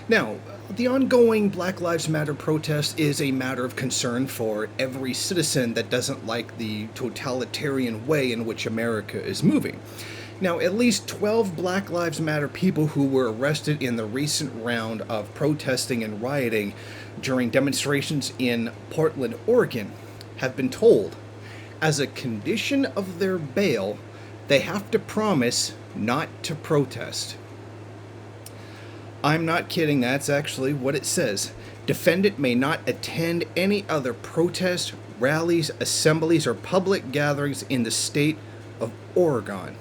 Now, the ongoing Black Lives Matter protest is a matter of concern for every citizen that doesn't like the totalitarian way in which America is moving. Now, at least 12 Black Lives Matter people who were arrested in the recent round of protesting and rioting during demonstrations in Portland, Oregon, have been told, as a condition of their bail, they have to promise not to protest. I'm not kidding, that's actually what it says. Defendant may not attend any other protests, rallies, assemblies, or public gatherings in the state of Oregon.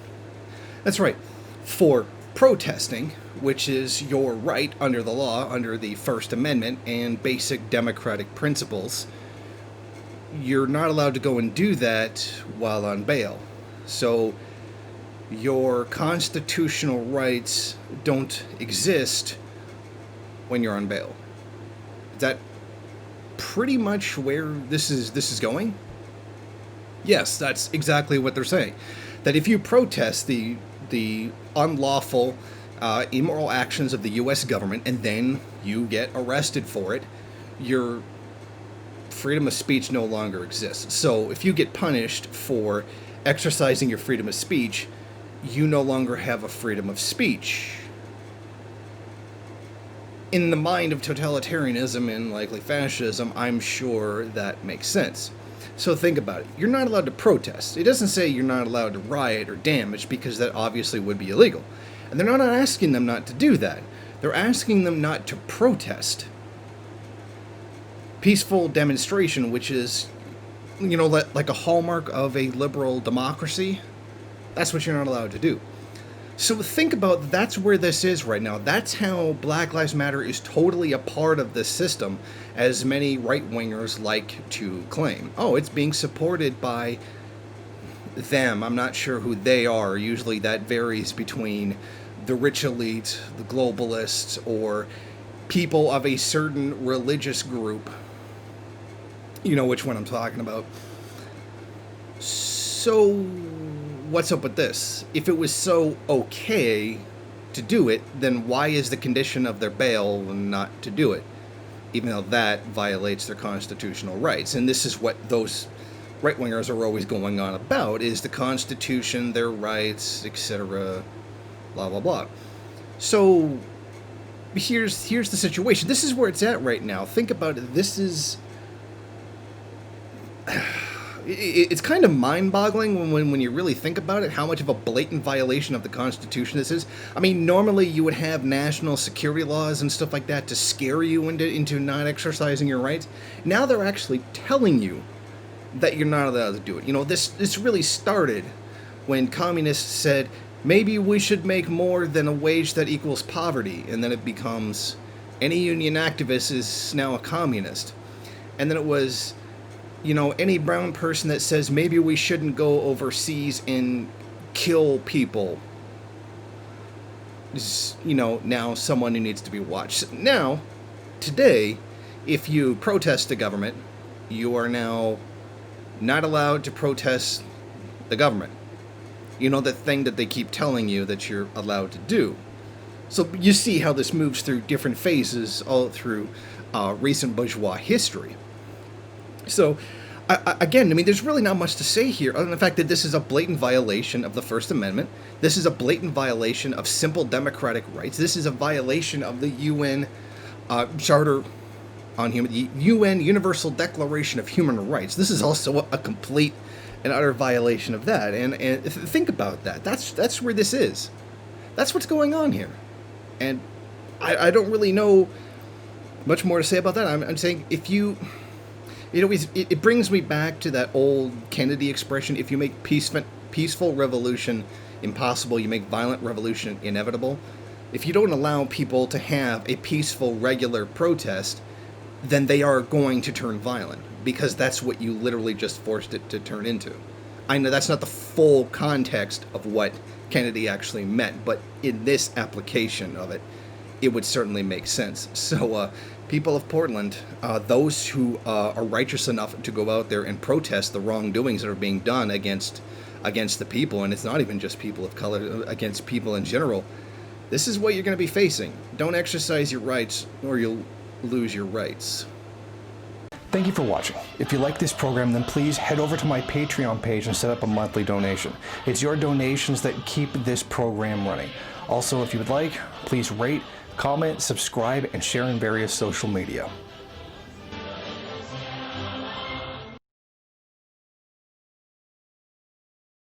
That's right, for protesting, which is your right under the law, under the First Amendment and basic democratic principles, you're not allowed to go and do that while on bail. So your constitutional rights don't exist when you're on bail. Is that pretty much where this is going? Yes, that's exactly what they're saying. That if you protest the unlawful, immoral actions of the U.S. government and then you get arrested for it, your freedom of speech no longer exists. So if you get punished for exercising your freedom of speech, you no longer have a freedom of speech. In the mind of totalitarianism and likely fascism, I'm sure that makes sense. So think about it. You're not allowed to protest. It doesn't say you're not allowed to riot or damage, because that obviously would be illegal. And they're not asking them not to do that. They're asking them not to protest. Peaceful demonstration, which is, like a hallmark of a liberal democracy, that's what you're not allowed to do. So think about, that's where this is right now. That's how Black Lives Matter is totally a part of this system, as many right-wingers like to claim. Oh, it's being supported by them. I'm not sure who they are. Usually that varies between the rich elite, the globalists, or people of a certain religious group. You know which one I'm talking about. So what's up with this? If it was so okay to do it, then why is the condition of their bail not to do it? Even though that violates their constitutional rights. And this is what those right-wingers are always going on about, is the Constitution, their rights, etc., blah, blah, blah. So here's the situation. This is where it's at right now. Think about it. This is... It's kind of mind-boggling when you really think about it, how much of a blatant violation of the Constitution this is. I mean, normally you would have national security laws and stuff like that to scare you into not exercising your rights. Now they're actually telling you that you're not allowed to do it. This really started when communists said, maybe we should make more than a wage that equals poverty, and then it becomes, any union activist is now a communist. And then it was... any brown person that says maybe we shouldn't go overseas and kill people is, now someone who needs to be watched. Now, today, if you protest the government, you are now not allowed to protest the government. The thing that they keep telling you that you're allowed to do. So you see how this moves through different phases all through recent bourgeois history. So, again, there's really not much to say here other than the fact that this is a blatant violation of the First Amendment. This is a blatant violation of simple democratic rights. This is a violation of the UN Charter on Human... the UN Universal Declaration of Human Rights. This is also a complete and utter violation of that. And think about that. That's where this is. That's what's going on here. And I don't really know much more to say about that. I'm saying if you... it brings me back to that old Kennedy expression, if you make peaceful revolution impossible, you make violent revolution inevitable. If you don't allow people to have a peaceful, regular protest, then they are going to turn violent, because that's what you literally just forced it to turn into. I know that's not the full context of what Kennedy actually meant, but in this application of it, it would certainly make sense. So, people of Portland, those who are righteous enough to go out there and protest the wrongdoings that are being done against the people, and it's not even just people of color, against people in general, This is what you're going to be facing. Don't exercise your rights or you'll lose your rights. Thank you for watching. If you like this program, then please head over to my Patreon page and set up a monthly donation. It's your donations that keep this program running. Also, if you would like, please rate, comment, subscribe, and share in various social media.